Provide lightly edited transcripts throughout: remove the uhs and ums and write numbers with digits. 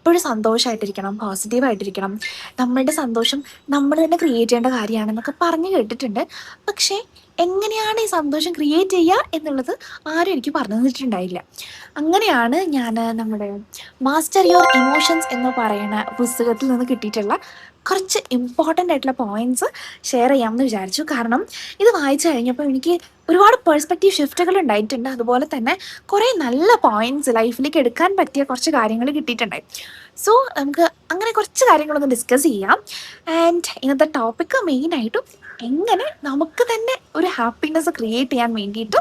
എപ്പോഴും സന്തോഷമായിട്ടിരിക്കണം, പോസിറ്റീവായിട്ടിരിക്കണം, നമ്മളുടെ സന്തോഷം നമ്മൾ തന്നെ ക്രിയേറ്റ് ചെയ്യേണ്ട കാര്യമാണെന്നൊക്കെ പറഞ്ഞു കേട്ടിട്ടുണ്ട്. പക്ഷേ എങ്ങനെയാണ് ഈ സന്തോഷം ക്രിയേറ്റ് ചെയ്യുക എന്നുള്ളത് ആരും എനിക്ക് പറഞ്ഞു തന്നിട്ടുണ്ടായില്ല. അങ്ങനെയാണ് ഞാൻ നമ്മുടെ മാസ്റ്റർ യുവർ ഇമോഷൻസ് എന്ന് പറയുന്ന പുസ്തകത്തിൽ നിന്ന് കിട്ടിയിട്ടുള്ള കുറച്ച് ഇമ്പോർട്ടൻ്റ് ആയിട്ടുള്ള പോയിന്റ്സ് ഷെയർ ചെയ്യാമെന്ന് വിചാരിച്ചു. കാരണം ഇത് വായിച്ചു കഴിഞ്ഞപ്പോൾ എനിക്ക് ഒരുപാട് പേഴ്സ്പെക്റ്റീവ് ഷിഫ്റ്റുകൾ ഉണ്ടായിട്ടുണ്ട്. അതുപോലെ തന്നെ കുറേ നല്ല പോയിന്റ്സ് ലൈഫിലേക്ക് എടുക്കാൻ പറ്റിയ കുറച്ച് കാര്യങ്ങൾ കിട്ടിയിട്ടുണ്ടായി. സോ നമുക്ക് അങ്ങനെ കുറച്ച് കാര്യങ്ങളൊന്ന് ഡിസ്കസ് ചെയ്യാം. ആൻഡ് ഇന്നത്തെ ടോപ്പിക്ക് മെയിനായിട്ടും എങ്ങനെ നമുക്ക് തന്നെ ഒരു ഹാപ്പിനെസ് ക്രിയേറ്റ് ചെയ്യാൻ വേണ്ടിയിട്ട്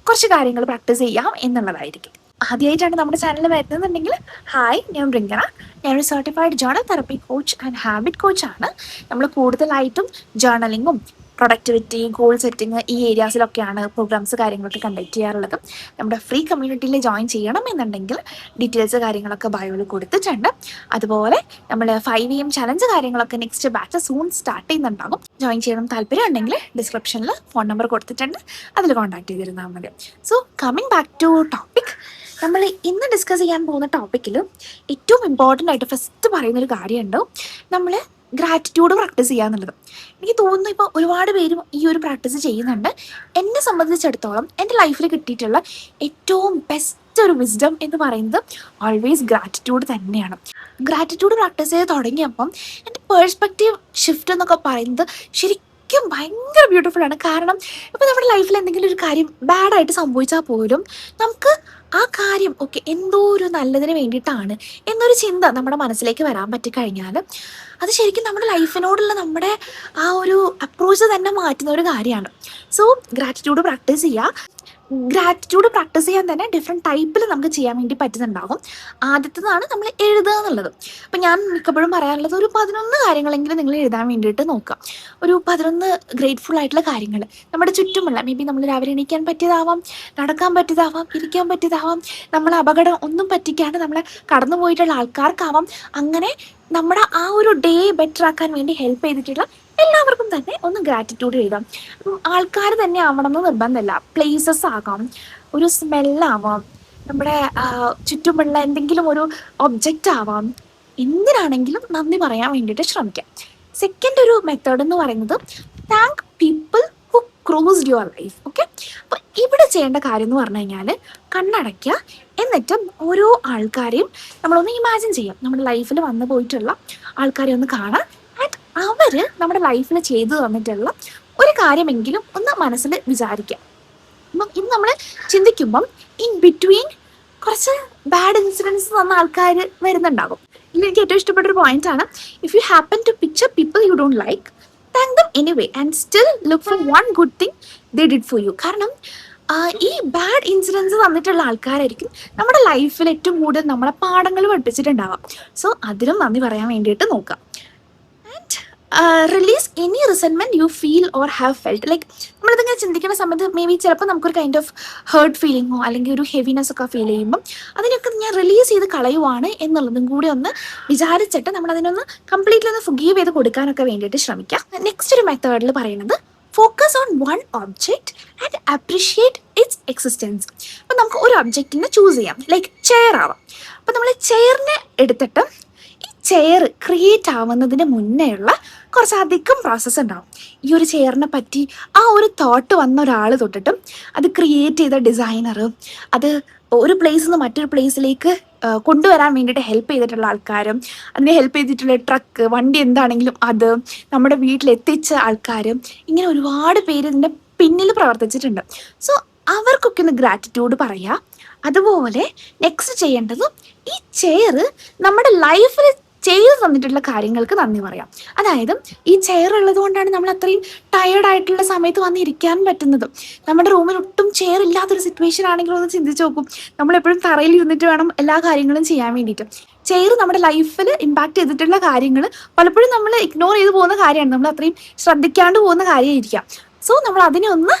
കുറച്ച് കാര്യങ്ങൾ പ്രാക്ടീസ് ചെയ്യാം എന്നുള്ളതായിരിക്കും. ആദ്യമായിട്ടാണ് നമ്മുടെ ചാനൽ വരുന്നതെന്നുണ്ടെങ്കിൽ ഹായ്, ഞാൻ ബൃംഗന. ഞാനൊരു certified journal therapy coach and habit കോച്ചാണ്. നമ്മൾ കൂടുതലായിട്ടും ജേർണലിങ്ങും പ്രൊഡക്ടിവിറ്റി, ഗോൾ സെറ്റിംഗ് ഈ ഏരിയാസിലൊക്കെയാണ് പ്രോഗ്രാംസ് കാര്യങ്ങളൊക്കെ കണ്ടക്ട് ചെയ്യാറുള്ളത്. നമ്മുടെ ഫ്രീ കമ്മ്യൂണിറ്റിയിൽ ജോയിൻ ചെയ്യണം എന്നുണ്ടെങ്കിൽ ഡീറ്റെയിൽസ് കാര്യങ്ങളൊക്കെ ബയോയിൽ കൊടുത്തിട്ടുണ്ട്. അതുപോലെ നമ്മൾ 5 AM ചലഞ്ച് കാര്യങ്ങളൊക്കെ നെക്സ്റ്റ് ബാച്ച് സൂൺ സ്റ്റാർട്ട് ചെയ്യുന്നുണ്ടാകും. ജോയിൻ ചെയ്യണം താല്പര്യം ഉണ്ടെങ്കിൽ ഡിസ്ക്രിപ്ഷനിൽ ഫോൺ നമ്പർ കൊടുത്തിട്ടുണ്ട്, അതിൽ കോൺടാക്ട് ചെയ്തിരുന്നാൽ മതി. So coming back to topic, നമ്മൾ ഇന്ന് ഡിസ്കസ് ചെയ്യാൻ പോകുന്ന ടോപ്പിക്കിൽ ഏറ്റവും ഇമ്പോർട്ടൻ്റ് ആയിട്ട് ഫസ്റ്റ് പറയുന്നൊരു കാര്യമുണ്ട്, നമ്മൾ ഗ്രാറ്റിറ്റ്യൂഡ് പ്രാക്ടീസ് ചെയ്യുക എന്നുള്ളത്. എനിക്ക് തോന്നുന്നു ഇപ്പോൾ ഒരുപാട് പേരും ഈ ഒരു പ്രാക്ടീസ് ചെയ്യുന്നുണ്ട്. എന്നെ സംബന്ധിച്ചിടത്തോളം എൻ്റെ ലൈഫിൽ കിട്ടിയിട്ടുള്ള ഏറ്റവും ബെസ്റ്റ് ഒരു വിസ്ഡം എന്ന് പറയുന്നത് ഓൾവേസ് ഗ്രാറ്റിറ്റ്യൂഡ് തന്നെയാണ്. ഗ്രാറ്റിറ്റ്യൂഡ് പ്രാക്ടീസ് ചെയ്ത് തുടങ്ങിയപ്പം എൻ്റെ പേഴ്സ്പെക്റ്റീവ് ഷിഫ്റ്റ് എന്നൊക്കെ പറയുന്നത് ശരിക്കും ഭയങ്കര ബ്യൂട്ടിഫുൾ ആണ്. കാരണം ഇപ്പോൾ നമ്മുടെ ലൈഫിൽ എന്തെങ്കിലും ഒരു കാര്യം ബാഡായിട്ട് സംഭവിച്ചാൽ പോലും നമുക്ക് ആ കാര്യം ഓക്കെ എന്തോ ഒരു നല്ലതിന് വേണ്ടിയിട്ടാണ് എന്നൊരു ചിന്ത നമ്മുടെ മനസ്സിലേക്ക് വരാൻ പറ്റിക്കഴിഞ്ഞാൽ അത് ശരിക്കും നമ്മുടെ ലൈഫിനോടുള്ള നമ്മുടെ ആ ഒരു അപ്രോച്ച് തന്നെ മാറ്റുന്ന ഒരു കാര്യമാണ്. സോ ഗ്രാറ്റിറ്റ്യൂഡ് പ്രാക്ടീസ് ചെയ്യുക. ഗ്രാറ്റിറ്റ്യൂഡ് പ്രാക്ടീസ് ചെയ്യാൻ തന്നെ ഡിഫറെൻറ്റ് ടൈപ്പിൽ നമുക്ക് ചെയ്യാൻ വേണ്ടി പറ്റുന്നുണ്ടാകും. ആദ്യത്തേതാണ് നമ്മൾ എഴുതുക എന്നുള്ളത്. അപ്പം ഞാൻ മിക്കപ്പോഴും പറയാനുള്ളത് ഒരു 11 കാര്യങ്ങളെങ്കിലും നിങ്ങൾ എഴുതാൻ വേണ്ടിയിട്ട് നോക്കുക. ഒരു 11 ഗ്രേറ്റ്ഫുൾ ആയിട്ടുള്ള കാര്യങ്ങൾ നമ്മുടെ ചുറ്റുമുള്ള, മേ ബി നമ്മൾ രാവിലെ എണീക്കാൻ പറ്റിയതാവാം, നടക്കാൻ പറ്റിയതാവാം, ഇരിക്കാൻ പറ്റിയതാവാം, നമ്മളെ അപകടം ഒന്നും പറ്റിക്കാണ്ട് നമ്മളെ കടന്നു പോയിട്ടുള്ള ആൾക്കാർക്കാവാം. അങ്ങനെ നമ്മുടെ ആ ഒരു ഡേ ബെറ്റർ ആക്കാൻ വേണ്ടി ഹെൽപ്പ് ചെയ്തിട്ടുള്ള എല്ലാവർക്കും തന്നെ ഒന്ന് ഗ്രാറ്റിറ്റ്യൂഡ് എഴുതാം. ആൾക്കാർ തന്നെ ആവണം എന്ന് നിർബന്ധമില്ല, പ്ലേസസ് ആകാം, ഒരു സ്മെല്ലാവാം, നമ്മുടെ ചുറ്റുമുള്ള എന്തെങ്കിലും ഒരു ഒബ്ജക്റ്റ് ആവാം, എന്തിനാണെങ്കിലും നന്ദി പറയാൻ വേണ്ടിയിട്ട് ശ്രമിക്കാം. സെക്കൻഡ് ഒരു മെത്തേഡ് എന്ന് പറയുന്നത് thank people who crossed your life. Okay, അപ്പോൾ ഇവിടെ ചെയ്യേണ്ട കാര്യം എന്ന് പറഞ്ഞു കഴിഞ്ഞാൽ കണ്ണടയ്ക്കുക, എന്നിട്ട് ഓരോ ആൾക്കാരെയും നമ്മളൊന്ന് ഇമാജിൻ ചെയ്യാം. നമ്മുടെ ലൈഫിൽ വന്നു പോയിട്ടുള്ള ആൾക്കാരെ ഒന്ന് കാണാം. ആൻഡ് അവർ നമ്മുടെ ലൈഫിൽ ചെയ്തു തന്നിട്ടുള്ള ഒരു കാര്യമെങ്കിലും ഒന്ന് മനസ്സിൽ വിചാരിക്കാം. അപ്പം ഇത് നമ്മൾ ചിന്തിക്കുമ്പം ഇൻ ബിറ്റ്വീൻ കുറച്ച് ബാഡ് ഇൻസിഡൻസ് തന്ന ആൾക്കാർ വരുന്നുണ്ടാകും. ഇതിൽ എനിക്ക് ഏറ്റവും ഇഷ്ടപ്പെട്ടൊരു പോയിന്റ് ആണ്, if you happen to picture people you don't like, thank them anyway and still look for one good thing they did for you. കാരണം ഈ ബാഡ് ഇൻസിഡൻസ് തന്നിട്ടുള്ള ആൾക്കാരായിരിക്കും നമ്മുടെ ലൈഫിൽ ഏറ്റവും കൂടുതൽ നമ്മളെ പാഠങ്ങൾ പഠിപ്പിച്ചിട്ടുണ്ടാവാം. സോ അതിനും നന്ദി പറയാൻ വേണ്ടിയിട്ട് നോക്കാം. Release any resentment you feel or have felt. Like നമ്മളിതിങ്ങനെ ചിന്തിക്കുന്ന സമയത്ത് മേ ബി ചിലപ്പോൾ നമുക്കൊരു കൈൻഡ് ഓഫ് ഹേർട്ട് ഫീലിങ്ങോ അല്ലെങ്കിൽ ഒരു ഹെവിനെസ് ഒക്കെ ഫീൽ ചെയ്യുമ്പം അതിനൊക്കെ ഞാൻ റിലീസ് ചെയ്ത് കളയുവാണ് എന്നുള്ളതും കൂടി ഒന്ന് വിചാരിച്ചിട്ട് നമ്മൾ അതിനൊന്ന് കംപ്ലീറ്റ്ലി ഒന്ന് ഫുഗീവ് ചെയ്ത് കൊടുക്കാനൊക്കെ വേണ്ടിയിട്ട് ശ്രമിക്കാം. നെക്സ്റ്റ് ഒരു മെത്തേഡിൽ പറയുന്നത് focus on one object and appreciate it's existence. അപ്പം നമുക്ക് ഒരു ഒബ്ജക്റ്റിനെ ചൂസ് ചെയ്യാം, ലൈക്ക് ചെയർ ആവാം. അപ്പം നമ്മൾ ചെയറിനെ എടുത്തിട്ട് ഈ ചെയർ ക്രിയേറ്റ് ആവുന്നതിന് മുന്നേയുള്ള കുറച്ചധികം പ്രോസസ്സ് ഉണ്ടാവും. ഈ ഒരു ചെയറിനെ പറ്റി ആ ഒരു തോട്ട് വന്ന ഒരാൾ തൊട്ടിട്ടും അത് ക്രിയേറ്റ് ചെയ്ത ഡിസൈനർ, അത് ഒരു പ്ലേസിൽ നിന്ന് മറ്റൊരു പ്ലേസിലേക്ക് കൊണ്ടുവരാൻ വേണ്ടിയിട്ട് ഹെൽപ്പ് ചെയ്തിട്ടുള്ള ആൾക്കാരും, അതിനെ ഹെൽപ്പ് ചെയ്തിട്ടുള്ള ട്രക്ക്, വണ്ടി എന്താണെങ്കിലും അത്, നമ്മുടെ വീട്ടിലെത്തിച്ച ആൾക്കാരും, ഇങ്ങനെ ഒരുപാട് പേര് ഇതിൻ്റെ പിന്നിൽ പ്രവർത്തിച്ചിട്ടുണ്ട്. സോ അവർക്കൊക്കെ ഒന്ന് ഗ്രാറ്റിറ്റ്യൂഡ് പറയുക. അതുപോലെ നെക്സ്റ്റ് ചെയ്യേണ്ടത് ഈ ചെയർ നമ്മുടെ ലൈഫിൽ ചെയ്തു തന്നിട്ടുള്ള കാര്യങ്ങൾക്ക് നന്ദി പറയാം. അതായത് ഈ ചെയർ ഉള്ളത് കൊണ്ടാണ് നമ്മൾ അത്രയും ടയേർഡായിട്ടുള്ള സമയത്ത് വന്നിരിക്കാൻ പറ്റുന്നത്. നമ്മുടെ റൂമിൽ ഒട്ടും ചെയർ ഇല്ലാത്തൊരു സിറ്റുവേഷൻ ആണെങ്കിലും ഒന്ന് ചിന്തിച്ച് നോക്കും, നമ്മളെപ്പോഴും തറയിൽ ഇരുന്നിട്ട് വേണം എല്ലാ കാര്യങ്ങളും ചെയ്യാൻ വേണ്ടിയിട്ട്. ചെയർ നമ്മുടെ ലൈഫിൽ ഇമ്പാക്ട് ചെയ്തിട്ടുള്ള കാര്യങ്ങൾ പലപ്പോഴും നമ്മൾ ഇഗ്നോർ ചെയ്ത് പോകുന്ന കാര്യമാണ്, നമ്മൾ അത്രയും ശ്രദ്ധിക്കാണ്ട് പോകുന്ന കാര്യമായിരിക്കാം. സോ നമ്മൾ അതിനെ ഒന്ന്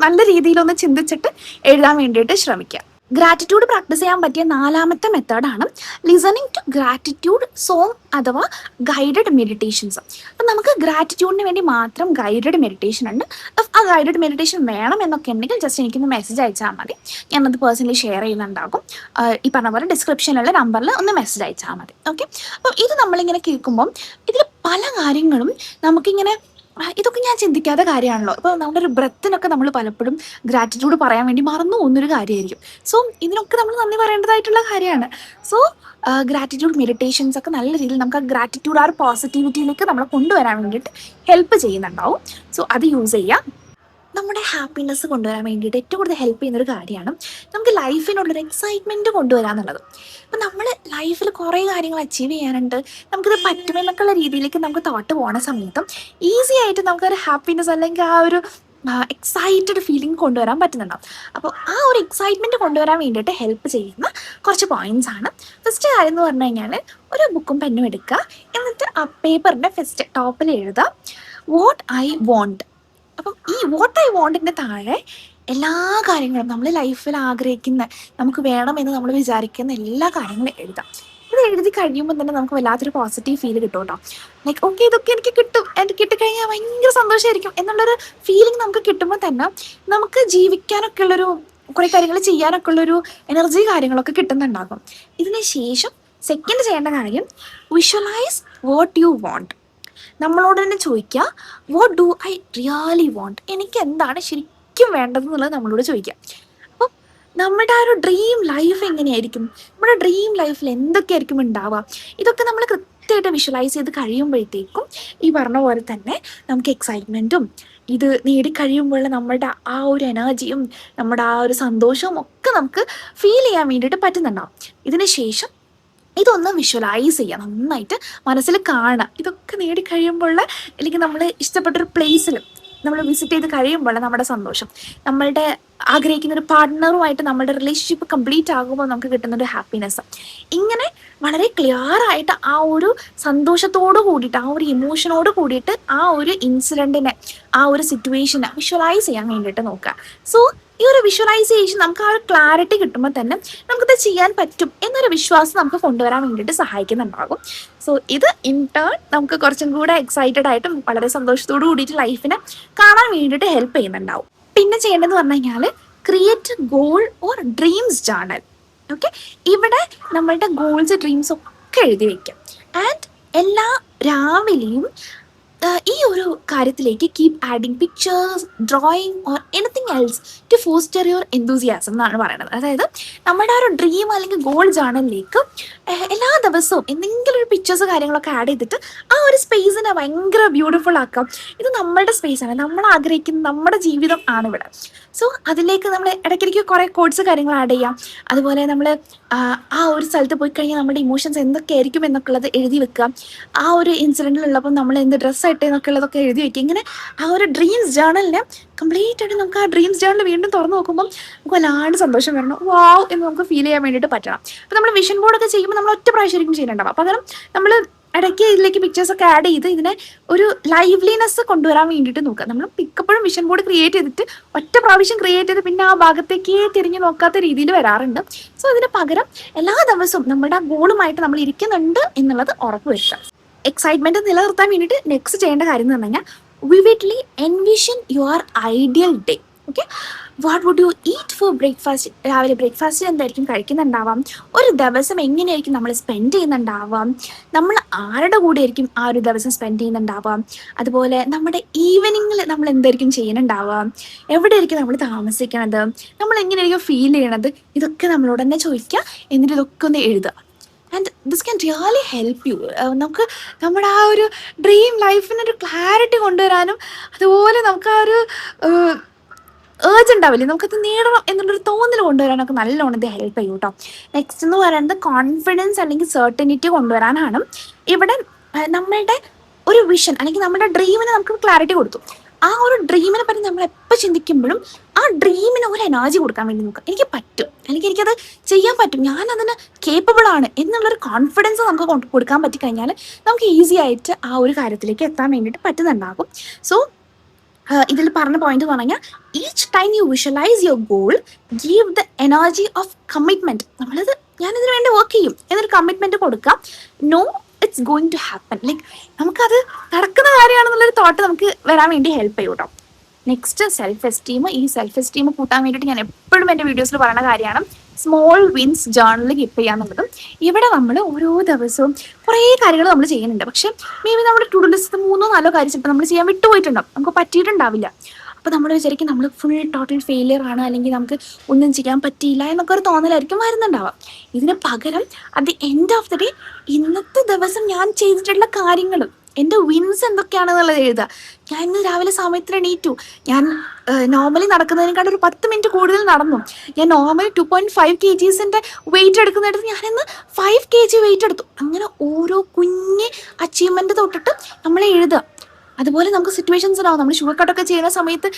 നല്ല രീതിയിലൊന്ന് ചിന്തിച്ചിട്ട് എഴുതാൻ വേണ്ടിയിട്ട് ശ്രമിക്കാം. ഗ്രാറ്റിറ്റ്യൂഡ് പ്രാക്ടീസ് ചെയ്യാൻ പറ്റിയ നാലാമത്തെ മെത്തേഡാണ് ലിസണിങ് ടു ഗ്രാറ്റിറ്റ്യൂഡ് സോങ് അഥവാ ഗൈഡഡ് മെഡിറ്റേഷൻസ്. അപ്പം നമുക്ക് ഗ്രാറ്റിറ്റ്യൂഡിന് വേണ്ടി മാത്രം ഗൈഡഡ് മെഡിറ്റേഷൻ ഉണ്ട്. ആ ഗൈഡഡ് മെഡിറ്റേഷൻ വേണം എന്നൊക്കെ ഉണ്ടെങ്കിൽ ജസ്റ്റ് എനിക്കൊന്ന് മെസ്സേജ് അയച്ചാൽ മതി, ഞാനത് പേഴ്സണലി ഷെയർ ചെയ്യുന്നുണ്ടാകും. ഈ പറഞ്ഞ പോലെ ഡിസ്ക്രിപ്ഷനിലുള്ള നമ്പറിൽ ഒന്ന് മെസ്സേജ് അയച്ചാൽ മതി. ഓക്കെ, അപ്പം ഇത് നമ്മളിങ്ങനെ കേൾക്കുമ്പം ഇതിൽ പല കാര്യങ്ങളും നമുക്കിങ്ങനെ ഇതൊക്കെ ഞാൻ ചിന്തിക്കാത്ത കാര്യമാണല്ലോ. ഇപ്പോൾ നമ്മുടെ ഒരു ബ്രത്തിനൊക്കെ നമ്മൾ പലപ്പോഴും ഗ്രാറ്റിറ്റ്യൂഡ് പറയാൻ വേണ്ടി മറന്നു പോകുന്നൊരു കാര്യമായിരിക്കും. സോ ഇതിനൊക്കെ നമ്മൾ നന്ദി പറയേണ്ടതായിട്ടുള്ള കാര്യമാണ്. സോ ഗ്രാറ്റിറ്റ്യൂഡ് മെഡിറ്റേഷൻസ് ഒക്കെ നല്ല രീതിയിൽ നമുക്ക് ആ ഗ്രാറ്റിറ്റ്യൂഡ് ആ ഒരു പോസിറ്റിവിറ്റിയിലേക്ക് നമ്മളെ കൊണ്ടുവരാൻ വേണ്ടിയിട്ട് ഹെൽപ്പ് ചെയ്യുന്നുണ്ടാവും. സോ അത് യൂസ് ചെയ്യാം. നമ്മുടെ ഹാപ്പിനെസ് കൊണ്ടുവരാൻ വേണ്ടിയിട്ട് ഏറ്റവും കൂടുതൽ ഹെൽപ്പ് ചെയ്യുന്നൊരു കാര്യമാണ് നമുക്ക് ലൈഫിനുള്ളൊരു എക്സൈറ്റ്മെൻറ്റ് കൊണ്ടുവരിക എന്നുള്ളത്. അപ്പം നമ്മൾ ലൈഫിൽ കുറേ കാര്യങ്ങൾ അച്ചീവ് ചെയ്യാനുണ്ട്, നമുക്കിത് പറ്റുമെന്നൊക്കെയുള്ള രീതിയിലേക്ക് നമുക്ക് തോട്ട് പോകുന്ന സമയത്തും ഈസി ആയിട്ട് നമുക്കൊരു ഹാപ്പിനെസ് അല്ലെങ്കിൽ ആ ഒരു എക്സൈറ്റഡ് ഫീലിംഗ് കൊണ്ടുവരാൻ പറ്റുന്നുണ്ടാവും. അപ്പോൾ ആ ഒരു എക്സൈറ്റ്മെൻറ്റ് കൊണ്ടുവരാൻ വേണ്ടിയിട്ട് ഹെൽപ്പ് ചെയ്യുന്ന കുറച്ച് പോയിന്റ്സ് ആണ്. ഫസ്റ്റ് കാര്യം എന്ന് പറഞ്ഞു കഴിഞ്ഞാൽ ഒരു ബുക്കും പെന്നും എടുക്കുക, എന്നിട്ട് ആ പേപ്പറിൻ്റെ ഫസ്റ്റ് ടോപ്പിൽ എഴുതുക വാട്ട് ഐ വോണ്ട്. അപ്പം ഈ വാട്ട് ഐ വോണ്ടിൻ്റെ താഴെ എല്ലാ കാര്യങ്ങളും നമ്മൾ ലൈഫിൽ ആഗ്രഹിക്കുന്ന നമുക്ക് വേണമെന്ന് നമ്മൾ വിചാരിക്കുന്ന എല്ലാ കാര്യങ്ങളും എഴുതാം. ഇത് എഴുതി കഴിയുമ്പോൾ തന്നെ നമുക്ക് വല്ലാത്തൊരു പോസിറ്റീവ് ഫീൽ കിട്ടും കേട്ടോ. ലൈക്ക് ഓക്കെ ഇതൊക്കെ എനിക്ക് കിട്ടും, എനിക്ക് കിട്ടിക്കഴിഞ്ഞാൽ ഭയങ്കര സന്തോഷമായിരിക്കും എന്നുള്ളൊരു ഫീലിംഗ് നമുക്ക് കിട്ടുമ്പോൾ തന്നെ നമുക്ക് ജീവിക്കാനൊക്കെ ഉള്ളൊരു കുറേ കാര്യങ്ങൾ ചെയ്യാനൊക്കെ ഉള്ളൊരു എനർജി കാര്യങ്ങളൊക്കെ കിട്ടുന്നുണ്ടാകും. ഇതിന് ശേഷം സെക്കൻഡ് ചെയ്യേണ്ട കാര്യം വിഷ്വലൈസ് വാട്ട് യു വോണ്ട്. നമ്മളോട് തന്നെ ചോദിക്കുക what do I really want, എനിക്ക് എന്താണ് ശരിക്കും വേണ്ടതെന്നുള്ളത് നമ്മളോട് ചോദിക്കുക. അപ്പം നമ്മുടെ ആ ഒരു ഡ്രീം ലൈഫ് എങ്ങനെയായിരിക്കും, നമ്മുടെ ഡ്രീം ലൈഫിൽ എന്തൊക്കെയായിരിക്കും ഉണ്ടാവുക, ഇതൊക്കെ നമ്മൾ കൃത്യമായിട്ട് വിഷ്വലൈസ് ചെയ്ത് കഴിയുമ്പോഴത്തേക്കും ഈ പറഞ്ഞ പോലെ തന്നെ നമുക്ക് എക്സൈറ്റ്മെൻറ്റും ഇത് നേടിക്കഴിയുമ്പോൾ നമ്മളുടെ ആ ഒരു എനർജിയും നമ്മുടെ ആ ഒരു സന്തോഷവും ഒക്കെ നമുക്ക് ഫീൽ ചെയ്യാൻ വേണ്ടിയിട്ട് പറ്റുന്നുണ്ടാവും. ഇതിന് ശേഷം ഇതൊന്ന് വിഷ്വലൈസ് ചെയ്യുക, നന്നായിട്ട് മനസ്സിൽ കാണുക. ഇതൊക്കെ നേടിക്കഴിയുമ്പോൾ അല്ലെങ്കിൽ നമ്മൾ ഇഷ്ടപ്പെട്ടൊരു പ്ലേസിൽ നമ്മൾ വിസിറ്റ് ചെയ്ത് കഴിയുമ്പോൾ നമ്മുടെ സന്തോഷം, നമ്മളുടെ ആഗ്രഹിക്കുന്ന ഒരു പാർട്ട്ണറുമായിട്ട് നമ്മുടെ റിലേഷൻഷിപ്പ് കംപ്ലീറ്റ് ആകുമ്പോൾ നമുക്ക് കിട്ടുന്നൊരു ഹാപ്പിനെസ്, ഇങ്ങനെ വളരെ ക്ലിയർ ആയിട്ട് ആ ഒരു സന്തോഷത്തോട് കൂടിയിട്ട് ആ ഒരു ഇമോഷനോട് കൂടിയിട്ട് ആ ഒരു ഇൻസിഡൻറ്റിനെ ആ ഒരു സിറ്റുവേഷനെ വിഷ്വലൈസ് ചെയ്യാൻ വേണ്ടിയിട്ട് നോക്കുക. സോ ഈ ഒരു വിഷ്വലൈസേഷൻ നമുക്ക് ആ ഒരു ക്ലാരിറ്റി കിട്ടുമ്പോൾ തന്നെ നമുക്കിത് ചെയ്യാൻ പറ്റും എന്നൊരു വിശ്വാസം നമുക്ക് കൊണ്ടുവരാൻ വേണ്ടിയിട്ട് സഹായിക്കുന്നുണ്ടാകും. സോ ഇത് ഇൻ ടേൺ നമുക്ക് കുറച്ചും കൂടെ എക്സൈറ്റഡ് ആയിട്ടും വളരെ സന്തോഷത്തോടു കൂടിയിട്ട് ലൈഫിനെ കാണാൻ വേണ്ടിയിട്ട് ഹെൽപ്പ് ചെയ്യുന്നുണ്ടാവും. പിന്നെ ചെയ്യേണ്ടതെന്ന് പറഞ്ഞു കഴിഞ്ഞാൽ create goal or dreams journal. Okay, ഇവിടെ നമ്മളുടെ ഗോൾസ് ഡ്രീംസ് ഒക്കെ എഴുതി വയ്ക്കാം. ആൻഡ് എല്ലാ രാവിലെയും ഈ ഒരു കാര്യത്തിലേക്ക് keep adding pictures, drawing or anything else to foster your enthusiasm എന്നാണ് പറയുന്നത്. അതായത് നമ്മുടെ ആ ഒരു ഡ്രീം അല്ലെങ്കിൽ ഗോൾ ജേർണലിലേക്ക് എല്ലാ ദിവസവും എന്തെങ്കിലും ഒരു പിക്ചേഴ്സ് കാര്യങ്ങളൊക്കെ ആഡ് ചെയ്തിട്ട് ആ ഒരു സ്പേസിനെ ഭയങ്കര ബ്യൂട്ടിഫുൾ ആക്കാം. ഇത് നമ്മളുടെ സ്പേസാണ്, നമ്മൾ ആഗ്രഹിക്കുന്ന നമ്മുടെ ജീവിതം ആണ് ഇവിടെ. സോ അതിലേക്ക് നമ്മൾ ഇടയ്ക്കിടയ്ക്ക് കുറേ കോഡ്സ് കാര്യങ്ങൾ ആഡ് ചെയ്യാം. അതുപോലെ നമ്മൾ ആ ഒരു സ്ഥലത്ത് പോയി കഴിഞ്ഞാൽ നമ്മുടെ ഇമോഷൻസ് എന്തൊക്കെ ആയിരിക്കും എന്നൊക്കെ ഉള്ളത് എഴുതി വെക്കുക. ആ ഒരു ഇൻസിഡൻറ്റിലുള്ളപ്പോൾ നമ്മൾ എന്ത് ഡ്രസ്സ് ഇട്ട് എന്നൊക്കെ ഉള്ളതൊക്കെ എഴുതി വയ്ക്കുക. ഇങ്ങനെ ആ ഒരു ഡ്രീംസ് ജേർണലിനെ കംപ്ലീറ്റ് ആയിട്ട് നമുക്ക് ആ ഡ്രീംസ് ജേർണൽ വീണ്ടും തുറന്ന് നോക്കുമ്പോൾ നമുക്ക് വല്ലാണ്ട് സന്തോഷം വരണം, വാവ് എന്ന് നമുക്ക് ഫീൽ ചെയ്യാൻ വേണ്ടിയിട്ട് പറ്റണം. അപ്പോൾ നമ്മൾ വിഷൻ ബോർഡൊക്കെ ചെയ്യുമ്പോൾ നമ്മൾ ഒറ്റ പ്രാവശ്യമായിരിക്കും ചെയ്യുന്നുണ്ടാവും. പകരം നമ്മൾ ഇടയ്ക്ക് ഇതിലേക്ക് പിക്ചേഴ്സൊക്കെ ആഡ് ചെയ്ത് ഇതിനെ ഒരു ലൈവ്ലിനെസ് കൊണ്ടുവരാൻ വേണ്ടിയിട്ട് നോക്കുക. നമ്മൾ മിക്കപ്പോഴും വിഷൻ ബോർഡ് ക്രിയേറ്റ് ചെയ്തിട്ട് ഒറ്റ പ്രാവശ്യം ക്രിയേറ്റ് ചെയ്ത് പിന്നെ ആ ഭാഗത്തേക്ക് തിരിഞ്ഞു നോക്കാത്ത രീതിയിൽ വരാറുണ്ട്. സോ അതിന് പകരം എല്ലാ ദിവസവും നമ്മുടെ ആ ഗോളുമായിട്ട് നമ്മൾ ഇരിക്കുന്നുണ്ട് എന്നുള്ളത് ഉറപ്പ് വരുത്തുക. എക്സൈറ്റ്മെൻറ്റ് നിലനിർത്താൻ വേണ്ടിയിട്ട് നെക്സ്റ്റ് ചെയ്യേണ്ട കാര്യം എന്ന് പറഞ്ഞു കഴിഞ്ഞാൽ vividly envision your ideal day. Okay, what would you eat for breakfast? രാവിലെ ബ്രേക്ക്ഫാസ്റ്റ് എന്തായിരിക്കും കഴിക്കുന്നുണ്ടാവാം, ഒരു ദിവസം എങ്ങനെയായിരിക്കും നമ്മൾ സ്പെൻഡ് ചെയ്യുന്നുണ്ടാവാം, നമ്മൾ ആരുടെ കൂടെ ആയിരിക്കും ആ ഒരു ദിവസം സ്പെൻഡ് ചെയ്യുന്നുണ്ടാവാം, അതുപോലെ നമ്മുടെ ഈവനിങ്ങിൽ നമ്മൾ എന്തായിരിക്കും ചെയ്യുന്നുണ്ടാവാം, എവിടെയായിരിക്കും നമ്മൾ താമസിക്കണത്, നമ്മൾ എങ്ങനെയായിരിക്കും ഫീൽ ചെയ്യണത്, ഇതൊക്കെ നമ്മളോട് തന്നെ ചോദിക്കുക. എന്നിട്ട് ഇതൊക്കെ ഒന്ന് എഴുതുക. And this can really help you. നമുക്ക് നമ്മുടെ ആ ഒരു ഡ്രീം ലൈഫിനൊരു ക്ലാരിറ്റി കൊണ്ടുവരാനും അതുപോലെ നമുക്ക് ആ ഒരു ഏർജ് ഉണ്ടാവില്ലേ, നമുക്കത് നേടണം എന്നുള്ളൊരു തോന്നൽ കൊണ്ടുവരാനൊക്കെ നല്ലോണം ഇത് ഹെൽപ്പ് ചെയ്യും കേട്ടോ. നെക്സ്റ്റ് എന്ന് പറയുന്നത് കോൺഫിഡൻസ് അല്ലെങ്കിൽ സെർട്ടനിറ്റി കൊണ്ടുവരാനാണ്. ഇവിടെ നമ്മളുടെ ഒരു വിഷൻ അല്ലെങ്കിൽ നമ്മുടെ ഡ്രീമിന് നമുക്ക് ക്ലാരിറ്റി കൊടുത്തു. ആ ഒരു ഡ്രീമിനെ പറ്റി നമ്മൾ എപ്പോൾ ചിന്തിക്കുമ്പോഴും ആ ഡ്രീമിന് ഒരു എനർജി കൊടുക്കാൻ വേണ്ടി നോക്കുക. എനിക്ക് പറ്റും, അല്ലെങ്കിൽ എനിക്കത് ചെയ്യാൻ പറ്റും, ഞാൻ അതിന് കേപ്പബിൾ ആണ് എന്നുള്ളൊരു കോൺഫിഡൻസ് നമുക്ക് കൊടുക്കാൻ പറ്റിക്കഴിഞ്ഞാൽ നമുക്ക് ഈസി ആയിട്ട് ആ ഒരു കാര്യത്തിലേക്ക് എത്താൻ വേണ്ടിയിട്ട് പറ്റുന്നുണ്ടാകും. സോ ഇതിൽ പറഞ്ഞ പോയിന്റ് എന്ന് പറഞ്ഞാൽ each time you visualise your goal give the energy of commitment. നമ്മളിത് ഞാനിതിനു വേണ്ടി വർക്ക് ചെയ്യും എന്നൊരു കമ്മിറ്റ്മെന്റ് കൊടുക്കാം. No it's going to happen. Like നമുക്കത് നടക്കുന്ന കാര്യമാണെന്നുള്ളൊരു തോട്ട് നമുക്ക് വരാൻ വേണ്ടി ഹെൽപ്പ് ചെയ്യും കേട്ടോ. Next self esteem. ഈ സെൽഫ് എസ്റ്റീം കൂട്ടാൻ വേണ്ടിയിട്ട് ഞാൻ എപ്പോഴും എൻ്റെ വീഡിയോസിൽ പറയുന്ന കാര്യമാണ് സ്മോൾ വിൻസ് ജേർണൽ കീപ്പ് ചെയ്യാന്നുള്ളതും. ഇവിടെ നമ്മൾ ഓരോ ദിവസവും കുറേ കാര്യങ്ങൾ നമ്മൾ ചെയ്യുന്നുണ്ട്. പക്ഷെ മേ ബി നമ്മുടെ ടു ഡു ലിസ്റ്റ് 3-4 കാര്യം ചിലപ്പോൾ നമ്മൾ ചെയ്യാൻ വിട്ടുപോയിട്ടുണ്ടാവും, നമുക്ക് പറ്റിയിട്ടുണ്ടാവില്ല. അപ്പോൾ നമ്മൾ വിചാരിക്കും നമ്മൾ ഫുൾ ടോട്ടൽ ഫെയിലിയർ ആണ്, അല്ലെങ്കിൽ നമുക്ക് ഒന്നും ചെയ്യാൻ പറ്റിയില്ല എന്നൊക്കെ ഒരു തോന്നലായിരിക്കും വരുന്നുണ്ടാവുക. ഇതിന് പകരം at the end of the day ഇന്നത്തെ ദിവസം ഞാൻ ചെയ്തിട്ടുള്ള കാര്യങ്ങൾ, എൻ്റെ വിൻസ് എന്തൊക്കെയാണെന്നുള്ളത് എഴുതുക. ഞാൻ ഇന്ന് രാവിലെ സമയത്തിന് എണീറ്റു, ഞാൻ നോർമലി നടക്കുന്നതിനേക്കാൾ ഒരു 10 മിനിറ്റ് കൂടുതൽ നടന്നു, ഞാൻ നോർമലി 2.5 kgs വെയിറ്റ് എടുക്കുന്നിടത്ത് ഞാനിന്ന് 5 kg വെയിറ്റ് എടുത്തു. അങ്ങനെ ഓരോ കുഞ്ഞ് അച്ചീവ്മെന്റ് തൊട്ടിട്ട് നമ്മൾ എഴുതുക. അതുപോലെ നമുക്ക് സിറ്റുവേഷൻസ് ഉണ്ടാവും. നമ്മൾ ഷുഗർ കട്ടൊക്കെ ചെയ്യുന്ന സമയത്ത്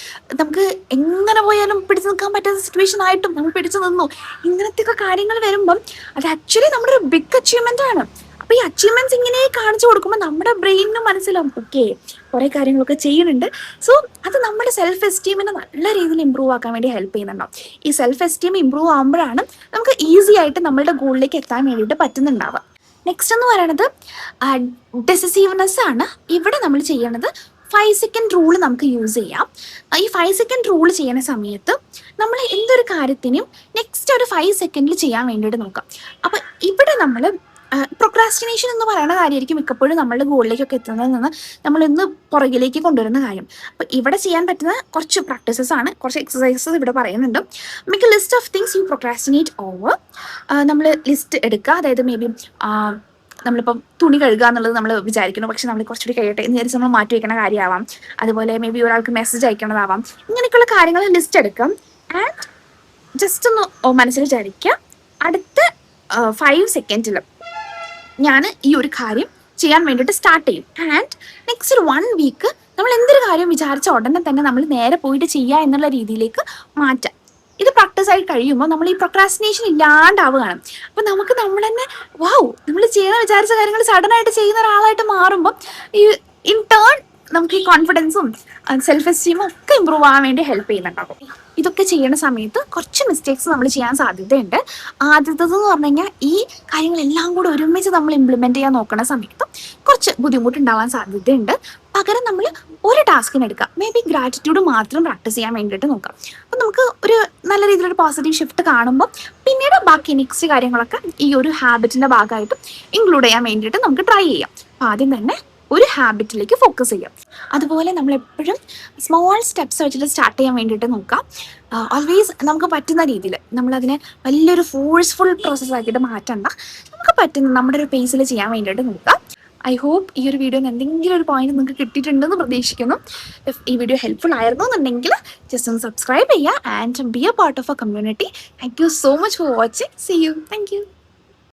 നമുക്ക് എങ്ങനെ പോയാലും പിടിച്ചു നിൽക്കാൻ പറ്റാത്ത സിറ്റുവേഷൻ ആയിട്ടും നമ്മൾ പിടിച്ചു നിന്നു. ഇങ്ങനത്തെയൊക്കെ കാര്യങ്ങൾ വരുമ്പം അത് ആക്ച്വലി നമ്മുടെ ഒരു ബിഗ് അച്ചീവ്മെന്റ് ആണ്. അപ്പൊ ഈ അച്ചീവ്മെന്റ്സ് ഇങ്ങനെ കാണിച്ചു കൊടുക്കുമ്പോൾ നമ്മുടെ ബ്രെയിനിന് മനസ്സിലാവും ഓക്കെ കുറെ കാര്യങ്ങളൊക്കെ ചെയ്യുന്നുണ്ട്. സോ അത് നമ്മുടെ സെൽഫ് എസ്റ്റീമിനെ നല്ല രീതിയിൽ ഇമ്പ്രൂവ് ആക്കാൻ വേണ്ടി ഹെൽപ്പ് ചെയ്യുന്നുണ്ടാവും. ഈ സെൽഫ് എസ്റ്റീം ഇമ്പ്രൂവ് ആകുമ്പോഴാണ് നമുക്ക് ഈസി ആയിട്ട് നമ്മളുടെ ഗോളിലേക്ക് എത്താൻ വേണ്ടിയിട്ട് പറ്റുന്നുണ്ടാവുക. നെക്സ്റ്റ് എന്ന് പറയുന്നത് ഡെസിസീവ്നെസ് ആണ്. ഇവിടെ നമ്മൾ ചെയ്യണത് 5 സെക്കൻഡ് റൂൾ നമുക്ക് യൂസ് ചെയ്യാം. ഈ 5 സെക്കൻഡ് റൂൾ ചെയ്യുന്ന സമയത്ത് നമ്മൾ എന്തൊരു കാര്യത്തിനും നെക്സ്റ്റ് ഒരു 5 സെക്കൻഡിൽ ചെയ്യാൻ വേണ്ടിയിട്ട് നോക്കാം. അപ്പം ഇവിടെ നമ്മൾ പ്രൊക്രാസ്റ്റിനേഷൻ എന്ന് പറയുന്ന കാര്യമായിരിക്കും മിക്കപ്പോഴും നമ്മളുടെ ഗോളിലേക്കൊക്കെ എത്തുന്നതിൽ നിന്ന് നമ്മളിന്ന് പുറകിലേക്ക് കൊണ്ടുവരുന്ന കാര്യം. അപ്പം ഇവിടെ ചെയ്യാൻ പറ്റുന്ന കുറച്ച് പ്രാക്ടീസസ് ആണ്, കുറച്ച് എക്സസൈസസ് ഇവിടെ പറയുന്നുണ്ട്. മിക്ക list of things you procrastinate over. നമ്മൾ ലിസ്റ്റ് എടുക്കുക. അതായത് മേ ബി നമ്മളിപ്പം തുണി കഴുകുക എന്നുള്ളത് നമ്മൾ വിചാരിക്കുന്നു, പക്ഷെ നമ്മൾ കുറച്ചുകൂടി കഴിയട്ടെ എന്ന് വിചാരിച്ച് നമ്മൾ മാറ്റി വയ്ക്കുന്ന കാര്യമാവാം. അതുപോലെ മേ ബി ഒരാൾക്ക് മെസ്സേജ് അയക്കണതാവാം. ഇങ്ങനെയൊക്കെയുള്ള കാര്യങ്ങൾ ലിസ്റ്റ് എടുക്കാം. ആൻഡ് ജസ്റ്റ് ഒന്ന് മനസ്സിൽ വിചാരിക്കുക, അടുത്ത 5 സെക്കൻഡിൽ ഞാൻ ഈ ഒരു കാര്യം ചെയ്യാൻ വേണ്ടിയിട്ട് സ്റ്റാർട്ട് ചെയ്യും. ആൻഡ് നെക്സ്റ്റ് ഒരു 1 വീക്ക് നമ്മൾ എന്തൊരു കാര്യം വിചാരിച്ച ഉടനെ തന്നെ നമ്മൾ നേരെ പോയിട്ട് ചെയ്യുക എന്നുള്ള രീതിയിലേക്ക് മാറ്റാം. ഇത് പ്രാക്ടീസ് ആയി കഴിയുമ്പോൾ നമ്മൾ ഈ പ്രൊക്രാസ്റ്റിനേഷൻ ഇല്ലാണ്ടാവുകയാണ്. അപ്പം നമുക്ക് നമ്മൾ തന്നെ നമ്മൾ ചെയ്യാൻ വിചാരിച്ച കാര്യങ്ങൾ സഡനായിട്ട് ചെയ്യുന്ന ഒരാളായിട്ട് മാറുമ്പോൾ ഈ ഇൻ ടേൺ നമുക്ക് ഈ കോൺഫിഡൻസും സെൽഫ് എസ്റ്റീമും ഒക്കെ ഇമ്പ്രൂവ് ആവാൻ വേണ്ടി ഹെൽപ്പ് ചെയ്യുന്നുണ്ടാകും. ഇതൊക്കെ ചെയ്യുന്ന സമയത്ത് കുറച്ച് മിസ്റ്റേക്സ് നമ്മൾ ചെയ്യാൻ സാധ്യതയുണ്ട്. ആദ്യത്തേതെന്ന് പറഞ്ഞു കഴിഞ്ഞാൽ ഈ കാര്യങ്ങളെല്ലാം കൂടെ ഒരുമിച്ച് നമ്മൾ ഇംപ്ലിമെന്റ് ചെയ്യാൻ നോക്കുന്ന സമയത്ത് കുറച്ച് ബുദ്ധിമുട്ടുണ്ടാവാൻ സാധ്യതയുണ്ട്. പകരം നമ്മൾ ഒരു ടാസ്കിന് എടുക്കുക, മേ ബി ഗ്രാറ്റിറ്റ്യൂഡ് മാത്രം പ്രാക്ടീസ് ചെയ്യാൻ വേണ്ടിയിട്ട് നോക്കാം. അപ്പം നമുക്ക് ഒരു നല്ല രീതിയിലൊരു പോസിറ്റീവ് ഷിഫ്റ്റ് കാണുമ്പോൾ പിന്നീട് ബാക്കി നെക്സ്റ്റ് കാര്യങ്ങളൊക്കെ ഈ ഒരു ഹാബിറ്റിന്റെ ഭാഗമായിട്ട് ഇൻക്ലൂഡ് ചെയ്യാൻ വേണ്ടിയിട്ട് നമുക്ക് ട്രൈ ചെയ്യാം. അപ്പം ആദ്യം തന്നെ ഒരു ഹാബിറ്റിലേക്ക് ഫോക്കസ് ചെയ്യാം. അതുപോലെ നമ്മൾ എപ്പോഴും സ്മോൾ സ്റ്റെപ്സ് വെച്ചിട്ട് സ്റ്റാർട്ട് ചെയ്യാൻ വേണ്ടിയിട്ട് നോക്കാം. ഓൾവേസ് നമുക്ക് പറ്റുന്ന രീതിയിൽ നമ്മളതിനെ വലിയൊരു ഫോഴ്സ്ഫുൾ പ്രോസസ് ആക്കിയിട്ട് മാറ്റണ്ട, നമുക്ക് പറ്റുന്ന നമ്മുടെ ഒരു പേസിൽ ചെയ്യാൻ വേണ്ടിയിട്ട് നോക്കാം. ഐ ഹോപ്പ് ഈ ഒരു വീഡിയോയിൽ എന്തെങ്കിലും ഒരു പോയിന്റ് നിങ്ങൾക്ക് കിട്ടിയിട്ടുണ്ടെന്ന് പ്രതീക്ഷിക്കുന്നു. ഈ വീഡിയോ ഹെൽപ്ഫുൾ ആയിരുന്നു എന്നുണ്ടെങ്കിൽ ജസ്റ്റ് ഒന്ന് സബ്സ്ക്രൈബ് ചെയ്യുക and be a part of a community. Thank you so much for watching. See you. Thank U.